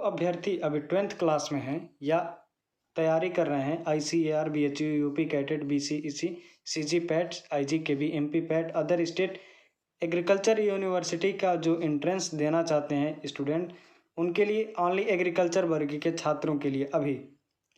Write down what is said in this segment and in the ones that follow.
अभ्यर्थी अभी 12th class में हैं या तैयारी कर रहे हैं ICAR, BHU, UP CATET, BCEC, CG PAT, IGKB, MP PAT, other state agriculture university का जो एंट्रेंस देना चाहते हैं स्टूडेंट, उनके लिए ओनली एग्रीकल्चर वर्ग के छात्रों के लिए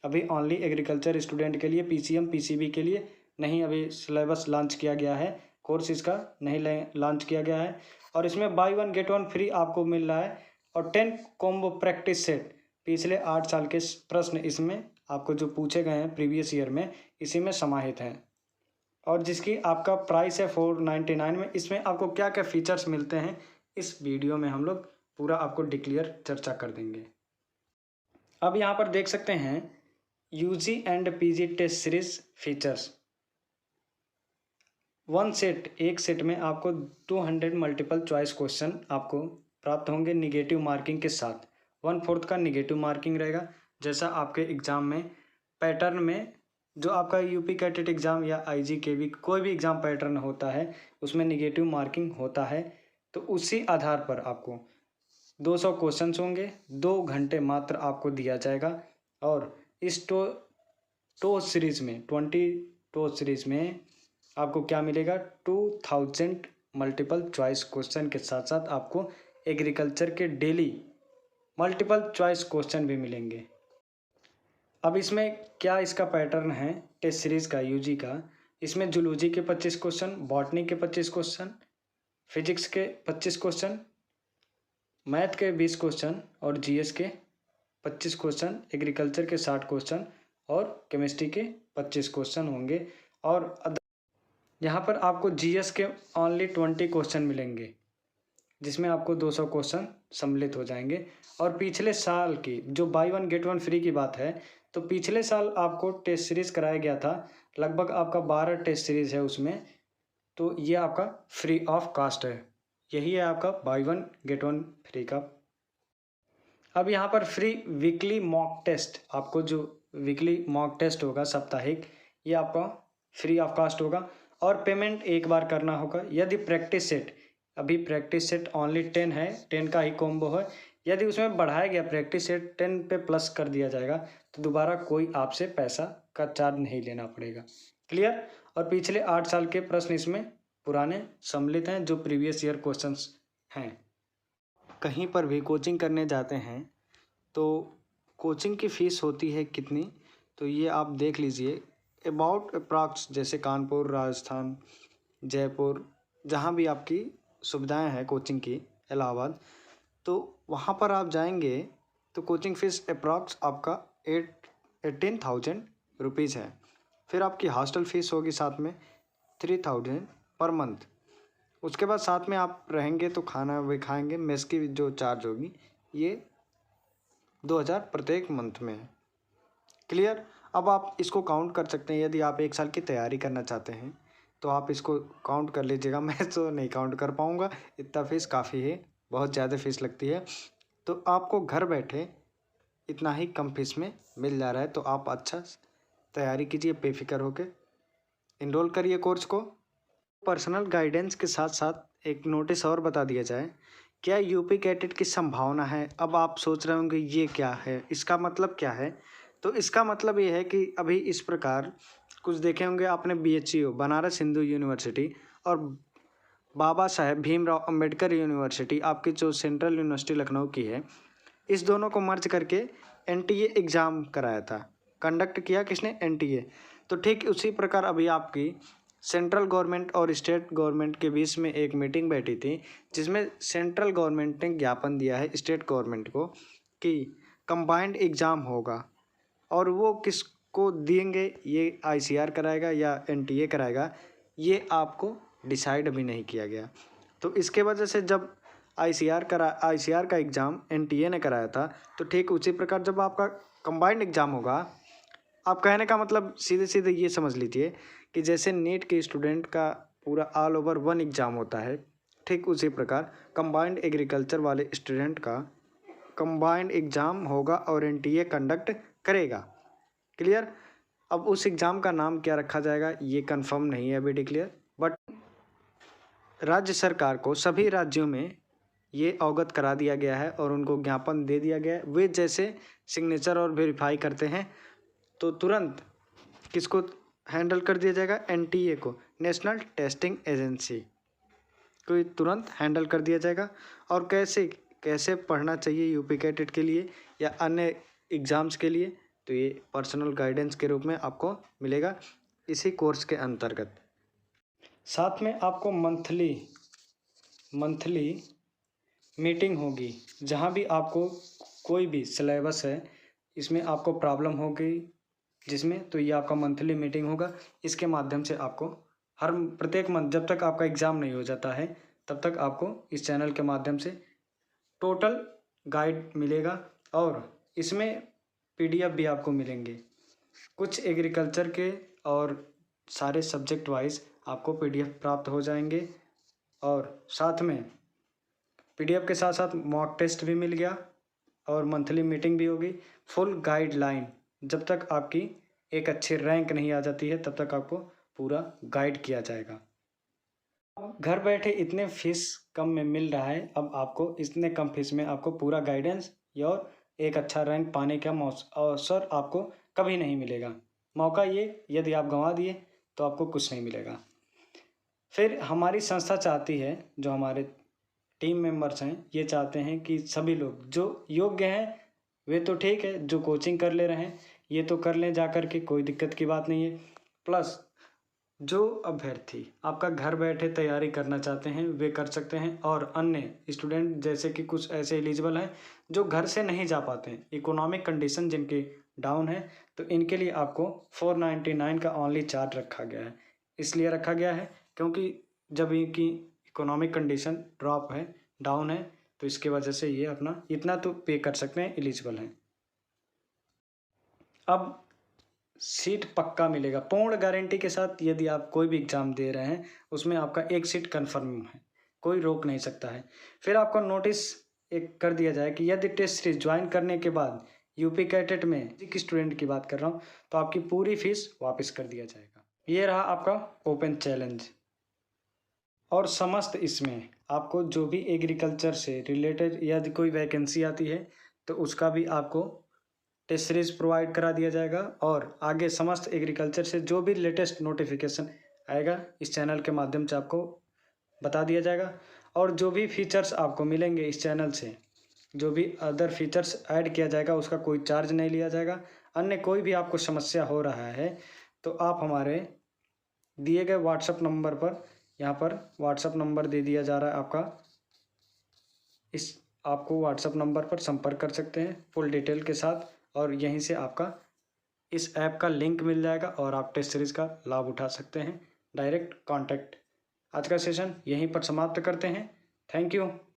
अभी ओनली एग्रीकल्चर स्टूडेंट के लिए PCM PCB के लिए नहीं अभी सिलेबस लॉन्च किया गया है, कोर्स इसका नहीं लॉन्च किया गया है। और इसमें बाई 1 गेट 1 फ्री आपको मिल रहा है और 10 कॉम्बो प्रैक्टिस सेट, पिछले 8 साल के प्रश्न इसमें आपको जो पूछे गए हैं प्रीवियस ईयर में इसी में समाहित हैं और जिसकी आपका प्राइस है 499 में। इसमें आपको क्या क्या फीचर्स मिलते हैं इस वीडियो में हम लोग पूरा आपको डिक्लेयर चर्चा कर देंगे। अब यहाँ पर देख सकते हैं UG and PG test series features. एक सेट में आपको 200 मल्टीपल चॉइस क्वेश्चन आपको प्राप्त होंगे निगेटिव मार्किंग के साथ। 1/4 का निगेटिव मार्किंग रहेगा, जैसा आपके एग्ज़ाम में पैटर्न में जो आपका यूपी कैटेट एग्ज़ाम या IGKB कोई भी एग्ज़ाम पैटर्न होता है उसमें निगेटिव मार्किंग होता है। तो उसी आधार पर आपको 200 क्वेश्चंस होंगे, 2 घंटे मात्र आपको दिया जाएगा। और इस टो सीरीज़ में 20 टो सीरीज़ में आपको क्या मिलेगा, 2000 मल्टीपल चॉइस क्वेश्चन के साथ साथ आपको एग्रीकल्चर के डेली मल्टीपल चॉइस क्वेश्चन भी मिलेंगे। अब इसमें क्या इसका पैटर्न है टेस्ट सीरीज़ का UG का, इसमें जूलॉजी के 25 क्वेश्चन, बॉटनी के 25 क्वेश्चन, फिजिक्स के 25 क्वेश्चन, मैथ के 20 क्वेश्चन और GS के 25 क्वेश्चन, एग्रीकल्चर के 60 क्वेश्चन और केमिस्ट्री के 25 क्वेश्चन होंगे। और यहाँ पर आपको GS के ओनली 20 क्वेश्चन मिलेंगे, जिसमें आपको 200 क्वेश्चन सम्मिलित हो जाएंगे। और पिछले साल की जो बाई 1 गेट 1 फ्री की बात है, तो पिछले साल आपको टेस्ट सीरीज़ कराया गया था, लगभग आपका 12 टेस्ट सीरीज़ है उसमें, तो ये आपका फ्री ऑफ कास्ट है। यही है आपका बाई 1 गेट 1 फ्री का। अब यहाँ पर फ्री वीकली मॉक टेस्ट, आपको जो वीकली मॉक टेस्ट होगा साप्ताहिक, ये आपका फ्री ऑफ कास्ट होगा और पेमेंट एक बार करना होगा। यदि प्रैक्टिस सेट, अभी प्रैक्टिस सेट ओनली 10 है, 10 का ही कॉम्बो है, यदि उसमें बढ़ाया गया प्रैक्टिस सेट 10 पे प्लस कर दिया जाएगा तो दोबारा कोई आपसे पैसा का चार्ज नहीं लेना पड़ेगा। क्लियर। और पिछले 8 साल के प्रश्न इसमें पुराने सम्मिलित हैं जो प्रीवियस ईयर क्वेश्चंस हैं। कहीं पर भी कोचिंग करने जाते हैं तो कोचिंग की फ़ीस होती है कितनी, तो ये आप देख लीजिए। अबाउट अप्रॉक्स, जैसे कानपुर, राजस्थान, जयपुर, जहाँ भी आपकी सुविधाएं हैं कोचिंग की, इलाहाबाद, तो वहाँ पर आप जाएंगे तो कोचिंग फ़ीस अप्रॉक्स आपका 18,000 रुपीज़ है। फिर आपकी हॉस्टल फ़ीस होगी साथ में 3,000 पर मंथ। उसके बाद साथ में आप रहेंगे तो खाना भी खाएंगे, मेस की जो चार्ज होगी ये 2,000 प्रत्येक मंथ में है। क्लियर। अब आप इसको काउंट कर सकते हैं, यदि आप 1 साल की तैयारी करना चाहते हैं तो आप इसको काउंट कर लीजिएगा। मैं तो नहीं काउंट कर पाऊँगा, इतना फ़ीस काफ़ी है, बहुत ज़्यादा फ़ीस लगती है। तो आपको घर बैठे इतना ही कम फीस में मिल जा रहा है, तो आप अच्छा तैयारी कीजिए, बेफिक्र होकर इनरोल करिए कोर्स को। पर्सनल गाइडेंस के साथ साथ एक नोटिस और बता दिया जाए, क्या यूपी कैटेट की संभावना है। अब आप सोच रहे होंगे ये क्या है, इसका मतलब क्या है, तो इसका मतलब ये है कि अभी इस प्रकार कुछ देखे होंगे आपने, BHU बनारस हिंदू यूनिवर्सिटी और बाबा साहेब भीमराव अंबेडकर यूनिवर्सिटी आपकी जो सेंट्रल यूनिवर्सिटी लखनऊ की है, इस दोनों को मर्ज करके NTA एग्ज़ाम कराया था, कंडक्ट किया किसने, NTA। तो ठीक उसी प्रकार अभी आपकी सेंट्रल गवर्नमेंट और स्टेट गवर्नमेंट के बीच में एक मीटिंग बैठी थी, जिसमें सेंट्रल गवर्नमेंट ने ज्ञापन दिया है स्टेट गवर्नमेंट को कि कंबाइंड एग्ज़ाम होगा, और वो किसको देंगे, ये ICAR कराएगा या NTA कराएगा, ये आपको डिसाइड अभी नहीं किया गया। तो इसके वजह से जब ICAR का एग्ज़ाम NTA ने कराया था, तो ठीक उसी प्रकार जब आपका कंबाइंड एग्ज़ाम होगा, आप कहने का मतलब सीधे सीधे ये समझ लीजिए कि जैसे नीट के स्टूडेंट का पूरा ऑल ओवर 1 एग्ज़ाम होता है, ठीक उसी प्रकार कंबाइंड एग्रीकल्चर वाले स्टूडेंट का कंबाइंड एग्ज़ाम होगा और NTA कंडक्ट करेगा। क्लियर। अब उस एग्ज़ाम का नाम क्या रखा जाएगा ये कंफर्म नहीं है अभी डिक्लेयर, बट राज्य सरकार को सभी राज्यों में ये अवगत करा दिया गया है और उनको ज्ञापन दे दिया गया है। वे जैसे सिग्नेचर और वेरीफाई करते हैं तो तुरंत किसको हैंडल कर दिया जाएगा, एनटीए को, नेशनल टेस्टिंग एजेंसी को तुरंत हैंडल कर दिया जाएगा। और कैसे कैसे पढ़ना चाहिए यूपी कैडेट के लिए या अन्य एग्ज़ाम्स के लिए, तो ये पर्सनल गाइडेंस के रूप में आपको मिलेगा इसी कोर्स के अंतर्गत। साथ में आपको मंथली मीटिंग होगी, जहाँ भी आपको कोई भी सिलेबस है इसमें आपको प्रॉब्लम होगी जिसमें, तो ये आपका मंथली मीटिंग होगा। इसके माध्यम से आपको हर प्रत्येक मंथ जब तक आपका एग्ज़ाम नहीं हो जाता है तब तक आपको इस चैनल के माध्यम से टोटल गाइड मिलेगा और इसमें पीडीएफ भी आपको मिलेंगे। कुछ एग्रीकल्चर के और सारे सब्जेक्ट वाइज आपको पीडीएफ प्राप्त हो जाएंगे और साथ में पीडीएफ के साथ साथ मॉक टेस्ट भी मिल गया और मंथली मीटिंग भी होगी। फुल गाइडलाइन, जब तक आपकी एक अच्छी रैंक नहीं आ जाती है तब तक आपको पूरा गाइड किया जाएगा। घर बैठे इतने फीस कम में मिल रहा है, अब आपको इतने कम फीस में आपको पूरा गाइडेंस और एक अच्छा रैंक पाने का अवसर आपको कभी नहीं मिलेगा। मौका ये यदि आप गंवा दिए तो आपको कुछ नहीं मिलेगा। फिर हमारी संस्था चाहती है, जो हमारे टीम मेंबर्स हैं ये चाहते हैं कि सभी लोग जो योग्य हैं वे तो ठीक है, जो कोचिंग कर ले रहे हैं ये तो कर लें जा कर के, कोई दिक्कत की बात नहीं है। प्लस जो अभ्यर्थी आपका घर बैठे तैयारी करना चाहते हैं वे कर सकते हैं और अन्य स्टूडेंट जैसे कि कुछ ऐसे एलिजिबल हैं जो घर से नहीं जा पाते हैं, इकोनॉमिक कंडीशन जिनकी डाउन है, तो इनके लिए आपको 499 का ओनली चार्ज रखा गया है। इसलिए रखा गया है क्योंकि जब इनकी इकोनॉमिक कंडीशन ड्रॉप है, डाउन है, तो इसके वजह से ये अपना इतना तो पे कर सकते हैं, एलिजिबल हैं। अब सीट पक्का मिलेगा पूर्ण गारंटी के साथ। यदि आप कोई भी एग्ज़ाम दे रहे हैं उसमें आपका एक सीट कन्फर्म है, कोई रोक नहीं सकता है। फिर आपको नोटिस एक कर दिया जाए कि यदि टेस्ट सीरीज ज्वाइन करने के बाद यूपी कैडेट में एक स्टूडेंट की बात कर रहा हूँ तो आपकी पूरी फीस वापस कर दिया जाएगा। ये रहा आपका ओपन चैलेंज। और समस्त इसमें आपको जो भी एग्रीकल्चर से रिलेटेड यदि कोई वैकेंसी आती है तो उसका भी आपको टेस्ट सीरीज प्रोवाइड करा दिया जाएगा और आगे समस्त एग्रीकल्चर से जो भी लेटेस्ट नोटिफिकेशन आएगा इस चैनल के माध्यम से आपको बता दिया जाएगा। और जो भी फीचर्स आपको मिलेंगे इस चैनल से, जो भी अदर फीचर्स ऐड किया जाएगा उसका कोई चार्ज नहीं लिया जाएगा। अन्य कोई भी आपको समस्या हो रहा है तो आप हमारे दिए गए व्हाट्सएप नंबर पर, यहाँ पर व्हाट्सएप नंबर दे दिया जा रहा है आपका, इस आपको व्हाट्सएप नंबर पर संपर्क कर सकते हैं फुल डिटेल के साथ और यहीं से आपका इस ऐप का लिंक मिल जाएगा और आप टेस्ट सीरीज़ का लाभ उठा सकते हैं। Direct contact. आज का सेशन यहीं पर समाप्त करते हैं। Thank you.